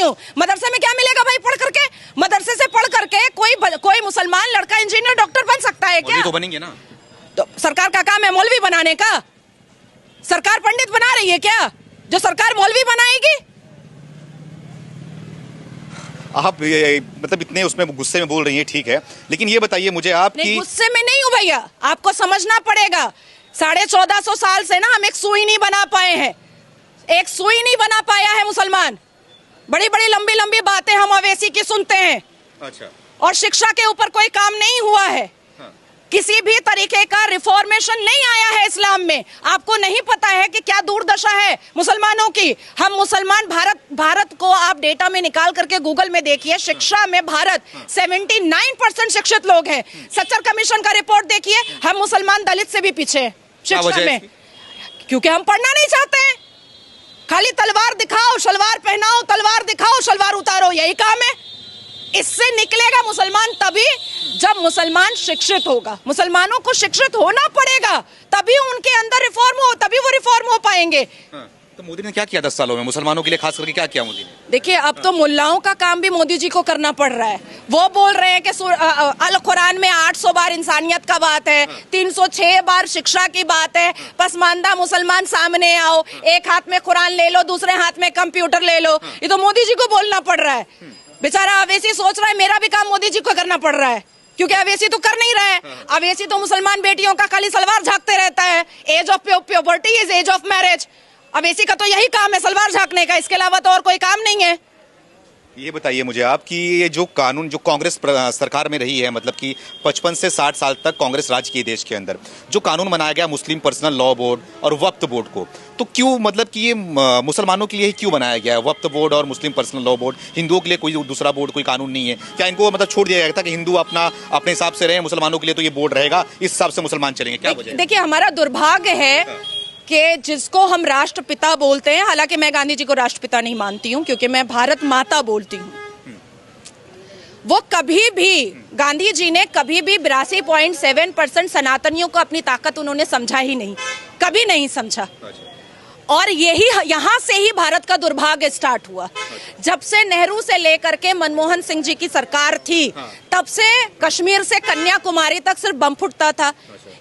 जानती हूँ। मदरसे में क्या मिलेगा भाई पढ़ करके? मदरसे से पढ़ करके कोई मुसलमान लड़का इंजीनियर डॉक्टर बन सकता है क्या? तो बनेंगे ना। तो सरकार का काम है मौलवी बनाने का? सरकार पंडित बना रही है क्या जो सरकार मौलवी बनाएगी? आप मतलब इतने उसमें गुस्से में बोल रही हैं, ठीक है, लेकिन ये बताइए मुझे आप कि गुस्से में नहीं हूँ भैया, आपको समझना पड़ेगा। 1450 साल से ना हम एक सुई नहीं बना पाए हैं, एक सुई नहीं बना पाया है मुसलमान। बड़ी बड़ी लंबी लंबी बातें हम अवैसी की सुनते हैं। अच्छा। और शिक्षा के ऊपर कोई काम नहीं हुआ है। किसी भी तरीके का रिफॉर्मेशन नहीं आया है इस्लाम में। आपको नहीं पता है कि क्या दुर्दशा है मुसलमानों की। हम मुसलमान भारत को आप डेटा में निकाल करके गूगल में देखिए, शिक्षा में भारत 79% शिक्षित लोग हैं। सच्चर कमीशन का रिपोर्ट देखिए, हम मुसलमान दलित से भी पीछे हैं शिक्षा में, क्योंकि हम पढ़ना नहीं चाहते हैं। खाली तलवार दिखाओ, शलवार पहनाओ, तलवार दिखाओ, शलवार उतारो, यही काम है। इससे निकलेगा मुसलमान तभी जब मुसलमान शिक्षित होगा। मुसलमानों को शिक्षित होना पड़ेगा, तभी उनके अंदर रिफॉर्म हो, तभी वो रिफॉर्म हो पाएंगे। तो मोदी ने क्या किया 10 सालों में मुसलमानों के लिए, खास करके क्या किया मोदी ने? देखिए, अब तो मुल्लाओं का काम भी मोदी जी को करना पड़ रहा है। वो बोल रहे हैं कि अल कुरान में 800 बार इंसानियत का बात है, 306 बार शिक्षा की बात है। पसमानदा मुसलमान सामने आओ, एक हाथ में कुरान ले लो, दूसरे हाथ में कंप्यूटर ले लो। ये तो मोदी जी को बोलना पड़ रहा है। बेचारा अवैसी सोच रहा है मेरा भी काम मोदी जी को करना पड़ रहा है, क्योंकि अवैसी तो कर नहीं रहा है। अवैसी तो मुसलमान बेटियों का खाली सलवार झांकते रहता है। Age of puberty is age of marriage. Owaisi का तो यही काम है, सलवार झांकने का, इसके अलावा तो और कोई काम नहीं है। ये बताइए मुझे आप कि ये जो कानून जो कांग्रेस सरकार में रही है, मतलब कि 55 से 60 साल तक कांग्रेस राज की देश के अंदर, जो कानून बनाया गया मुस्लिम पर्सनल लॉ बोर्ड और वक्फ बोर्ड को, तो क्यों, मतलब कि ये मुसलमानों के लिए ही क्यों बनाया गया है वक्फ बोर्ड और मुस्लिम पर्सनल लॉ बोर्ड? हिंदुओं के लिए कोई दूसरा बोर्ड, कोई कानून नहीं है क्या? इनको मतलब छोड़ दिया गया था कि हिंदू अपने हिसाब से रहे, मुसलमानों के लिए तो ये बोर्ड रहेगा, इस हिसाब से मुसलमान चलेंगे, क्या वजह है? देखिए, हमारा दुर्भाग्य है कि जिसको हम राष्ट्रपिता बोलते हैं, हालांकि मैं गांधी जी को राष्ट्रपिता नहीं मानती हूँ, क्योंकि मैं भारत माता बोलती हूँ। वो कभी भी, गांधी जी ने कभी भी 82.7% सनातनियों को अपनी ताकत उन्होंने समझा ही नहीं, कभी नहीं समझा। और यही यहाँ से ही भारत का दुर्भाग्य स्टार्ट हुआ। जब से नेहरू से लेकर के मनमोहन सिंह जी की सरकार थी, तब से कश्मीर से कन्याकुमारी तक सिर्फ बम फुटता था।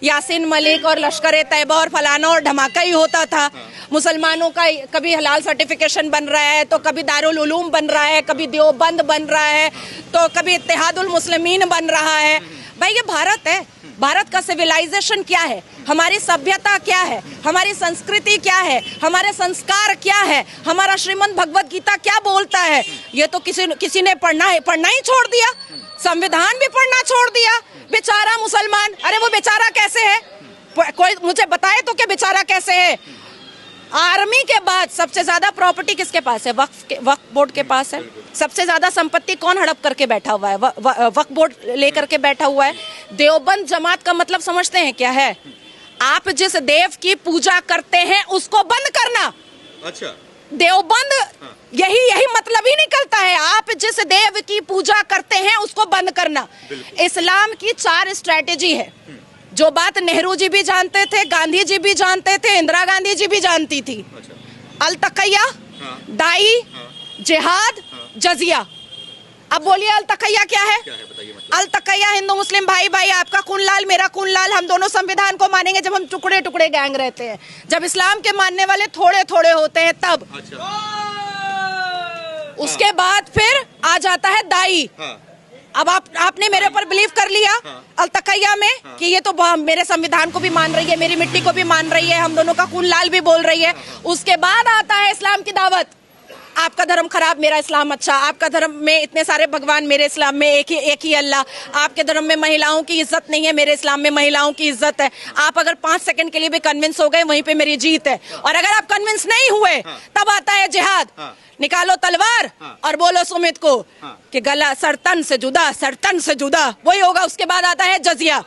यासीन मलिक और लश्कर तैयबा और फलाना और धमाका ही होता था। मुसलमानों का कभी हलाल सर्टिफिकेशन बन रहा है, तो कभी दारुल उलूम बन रहा है, कभी देवबंद बन रहा है, तो कभी इत्तेहादुल मुस्लिमीन बन रहा है। भाई, ये भारत है। भारत का सिविलाइजेशन क्या है, हमारी सभ्यता क्या है, हमारी संस्कृति क्या है, हमारे संस्कार क्या है, हमारा श्रीमद् भगवत गीता क्या बोलता है, ये तो किसी ने पढ़ना ही छोड़ दिया। संविधान भी पढ़ना छोड़ दिया। बेचारा मुसलमान, अरे वो बेचारा कैसे है? कोई मुझे बताए तो कि बेचारा कैसे है? आर्मी के बाद सबसे ज्यादा प्रॉपर्टी किसके पास है? वक्फ बोर्ड के पास है। सबसे ज्यादा संपत्ति कौन हड़प करके बैठा हुआ है? वक्फ बोर्ड लेकर के बैठा हुआ है। देवबंद जमात का मतलब समझते हैं क्या है? आप जिस देव की पूजा करते हैं उसको बंद करना। अच्छा, देवबंद यही मतलब ही निकलता है। आप जिस देव की पूजा करते हैं उसको बंद करना। इस्लाम की 4 स्ट्रैटेजी है, जो बात नेहरू जी भी जानते थे, गांधी जी भी जानते थे, इंदिरा गांधी जी भी जानती थी। अल तकैया, दाई, जिहाद, जजिया। अब बोलिए अल तकैया क्या है? अल तकैया, हिंदू मुस्लिम भाई भाई, आपका खून लाल मेरा खून लाल, हम दोनों संविधान को मानेंगे जब हम टुकड़े टुकड़े गैंग रहते हैं। जब इस्लाम के मानने वाले थोड़े थोड़े होते हैं तब। उसके बाद फिर आ जाता है दाई। अब आपने मेरे ऊपर बिलीव कर लिया अल तकैया में कि ये तो मेरे संविधान को भी मान रही है, मेरी मिट्टी को भी मान रही है, हम दोनों का खून लाल भी बोल रही है। उसके बाद आता है इस्लाम की दावत। आपका धर्म खराब, मेरा इस्लाम अच्छा। आपका धर्म में इतने सारे भगवान, मेरे इस्लाम में एक ही अल्लाह। आपके धर्म में महिलाओं की इज्जत नहीं है, मेरे इस्लाम में महिलाओं की इज्जत है। आप अगर 5 सेकंड के लिए भी कन्विंस हो गए, वहीं पे मेरी जीत है। और अगर आप कन्विंस नहीं हुए, तब आता है जिहाद। निकालो तलवार और बोलो सुमित को कि गला सरतन से जुदा, सरतन से जुदा, वही होगा। उसके बाद आता है जजिया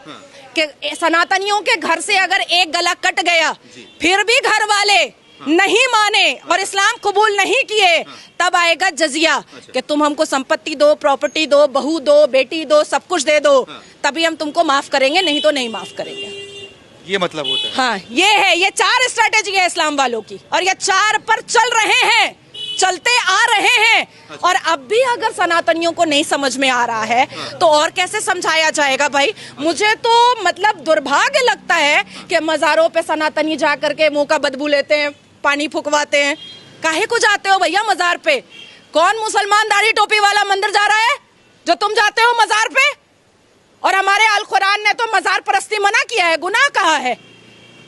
कि सनातनियों के घर से अगर एक गला कट गया, फिर भी घर वाले नहीं माने और इस्लाम कबूल नहीं किए, तब आएगा जजिया कि तुम हमको संपत्ति दो, प्रॉपर्टी दो, बहू दो, बेटी दो, सब कुछ दे दो, तभी हम तुमको माफ करेंगे, नहीं तो नहीं माफ करेंगे। ये मतलब होता है। हाँ, ये 4 स्ट्रैटेजी है इस्लाम वालों की, और ये 4 पर चल रहे हैं, चलते आ रहे रहे हैं। और अब भी अगर सनातनियों को नहीं समझ में आ रहा है तो और कैसे समझाया जाएगा भाई। मुझे तो मतलब दुर्भाग्य लगता है कि मजारों पे सनातनी जा करके मुंह का बदबू लेते हैं, पानी फुकवाते हैं। काहे को जाते हो भैया मजार पे? कौन मुसलमान दाढ़ी टोपी वाला मंदिर जा रहा है जो तुम जाते हो मजार पे? और हमारे अल कुरान ने तो मजार परस्ती मना किया है, गुनाह कहा है।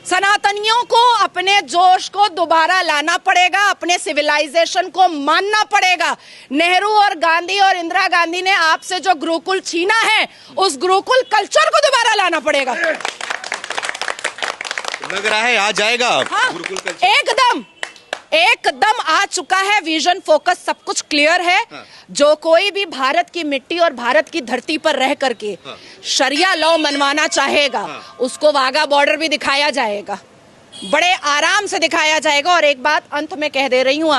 सनातनियों को अपने जोश को दोबारा लाना पड़ेगा, अपने सिविलाइजेशन को मानना पड़ेगा। नेहरू और गांधी और इंदिरा गांधी ने आपसे जो गुरुकुल छीना है, उस गुरुकुल कल्चर को दोबारा लाना पड़ेगा। लग रहा है आ जाएगा। हाँ, गुरुकुल कल्चर एकदम आ चुका है। विजन, फोकस सब कुछ क्लियर है। जो कोई भी भारत की मिट्टी और भारत की धरती पर रह करके शरिया लॉ मनवाना चाहेगा, उसको वाघा बॉर्डर भी दिखाया जाएगा, बड़े आराम से दिखाया जाएगा। और एक बात अंत में कह दे रही हूं